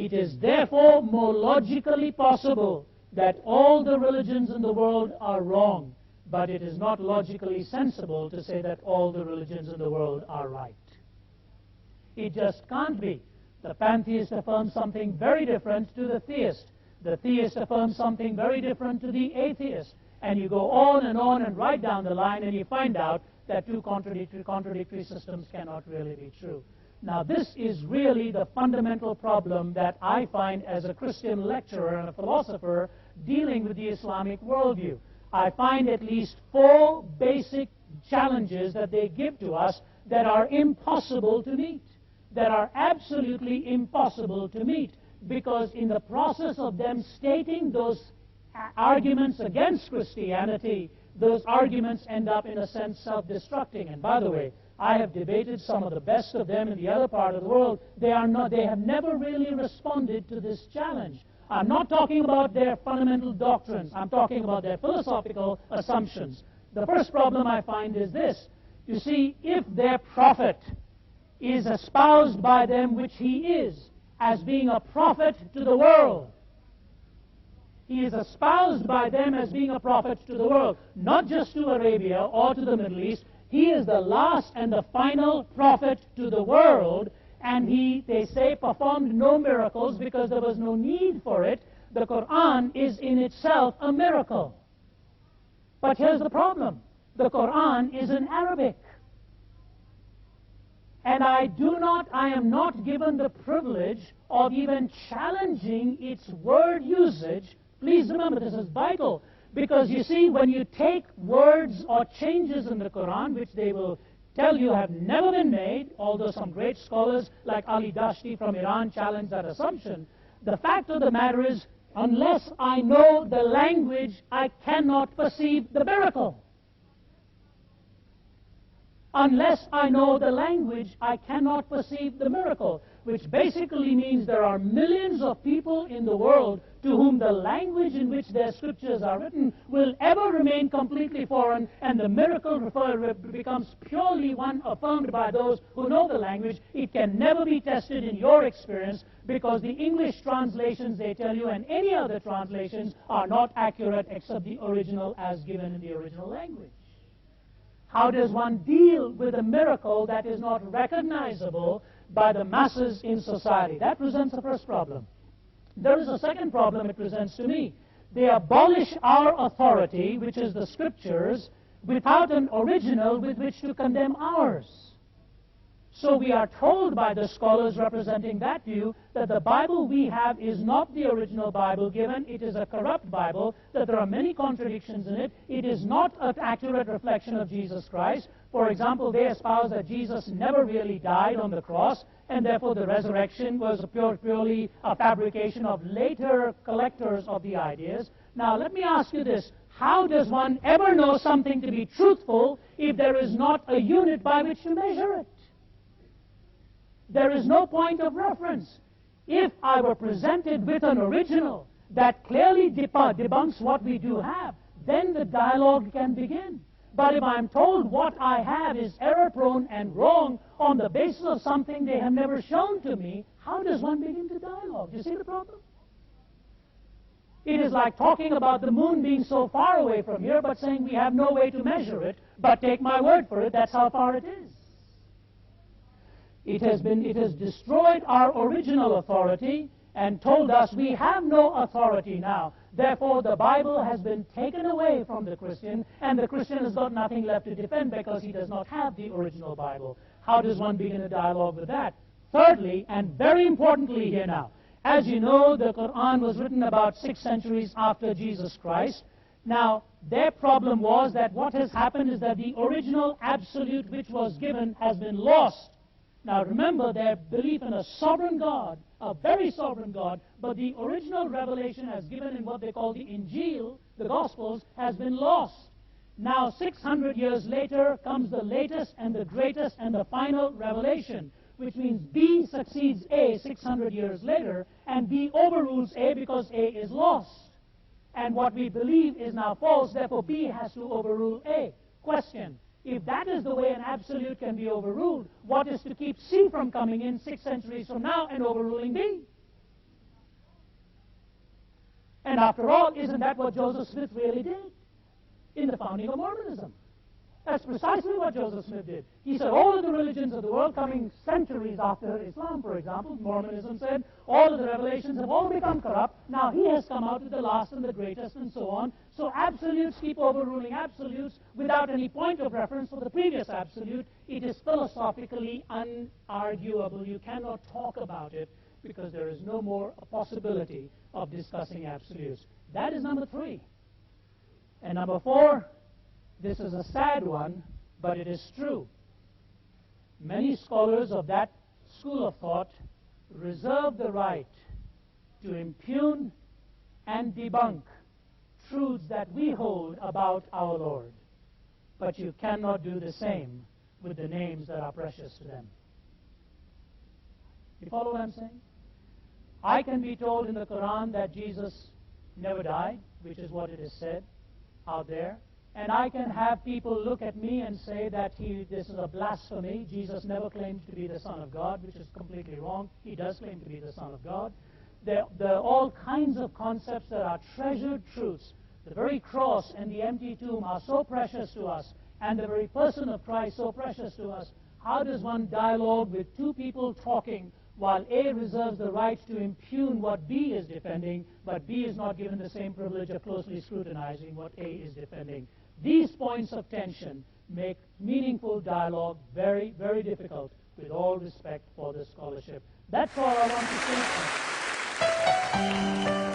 It is therefore more logically possible that all the religions in the world are wrong, but it is not logically sensible to say that all the religions in the world are right. It just can't be. The pantheist affirms something very different to the theist. The theist affirms something very different to the atheist. And you go on and right down the line, and you find out that two contradictory systems cannot really be true. Now, this is really the fundamental problem that I find as a Christian lecturer and a philosopher dealing with the Islamic worldview. I find at least 4 basic challenges that they give to us that are impossible to meet, that are absolutely impossible to meet, because in the process of them stating those arguments against Christianity, those arguments end up, in a sense, self-destructing. And by the way, I have debated some of the best of them in the other part of the world. They have never really responded to this challenge. I'm not talking about their fundamental doctrines. I'm talking about their philosophical assumptions. The first problem I find is this. You see, if their prophet is espoused by them, which he is, as being a prophet to the world, he is espoused by them as being a prophet to the world, not just to Arabia or to the Middle East. He is the last and the final prophet to the world, and he, they say, performed no miracles because there was no need for it. The Quran is in itself a miracle. But here's the problem. The Quran is in Arabic. And I am not given the privilege of even challenging its word usage. Please remember, this is vital. Because you see, when you take words or changes in the Quran, which they will tell you have never been made, although some great scholars like Ali Dashti from Iran challenge that assumption, the fact of the matter is, unless I know the language, I cannot perceive the miracle. Unless I know the language, I cannot perceive the miracle, which basically means there are millions of people in the world to whom the language in which their scriptures are written will ever remain completely foreign, and the miracle becomes purely one affirmed by those who know the language. It can never be tested in your experience, because the English translations, they tell you, and any other translations are not accurate except the original as given in the original language. How does one deal with a miracle that is not recognizable by the masses in society? That presents the first problem. There is a second problem it presents to me. They abolish our authority, which is the Scriptures, without an original with which to condemn ours. So we are told by the scholars representing that view that the Bible we have is not the original Bible given. It is a corrupt Bible, that there are many contradictions in it. It is not an accurate reflection of Jesus Christ. For example, they espouse that Jesus never really died on the cross, and therefore the resurrection was purely a fabrication of later collectors of the ideas. Now, let me ask you this. How does one ever know something to be truthful if there is not a unit by which to measure it? There is no point of reference. If I were presented with an original that clearly debunks what we do have, then the dialogue can begin. But if I'm told what I have is error-prone and wrong on the basis of something they have never shown to me, how does one begin to dialogue? Do you see the problem? It is like talking about the moon being so far away from here, but saying we have no way to measure it, but take my word for it, that's how far it is. It has destroyed our original authority and told us we have no authority now. Therefore, the Bible has been taken away from the Christian, and the Christian has got nothing left to defend because he does not have the original Bible. How does one begin a dialogue with that? Thirdly, and very importantly here now, as you know, the Quran was written about 6 centuries after Jesus Christ. Now, their problem was that what has happened is that the original absolute which was given has been lost. Now remember, their belief in a sovereign God, a very sovereign God, but the original revelation as given in what they call the Injil, the Gospels, has been lost. Now 600 years later comes the latest and the greatest and the final revelation, which means B succeeds A 600 years later, and B overrules A because A is lost. And what we believe is now false, therefore B has to overrule A. Question. If that is the way an absolute can be overruled, what is to keep C from coming in 6 centuries from now and overruling B? And after all, isn't that what Joseph Smith really did in the founding of Mormonism? That's precisely what Joseph Smith did. He said all of the religions of the world coming centuries after Islam, for example, Mormonism said, all of the revelations have all become corrupt. Now he has come out with the last and the greatest and so on. So absolutes keep overruling absolutes without any point of reference for the previous absolute. It is philosophically unarguable. You cannot talk about it because there is no more a possibility of discussing absolutes. That is number 3. And number 4, this is a sad one, but it is true. Many scholars of that school of thought reserve the right to impugn and debunk truths that we hold about our Lord. But you cannot do the same with the names that are precious to them. You follow what I'm saying? I can be told in the Quran that Jesus never died, which is what it is said out there. And I can have people look at me and say that this is a blasphemy. Jesus never claimed to be the Son of God, which is completely wrong. He does claim to be the Son of God. There are all kinds of concepts that are treasured truths. The very cross and the empty tomb are so precious to us, and the very person of Christ so precious to us. How does one dialogue with two people talking while A reserves the right to impugn what B is defending, but B is not given the same privilege of closely scrutinizing what A is defending? These points of tension make meaningful dialogue very, very difficult, with all respect for the scholarship. That's all I want to say.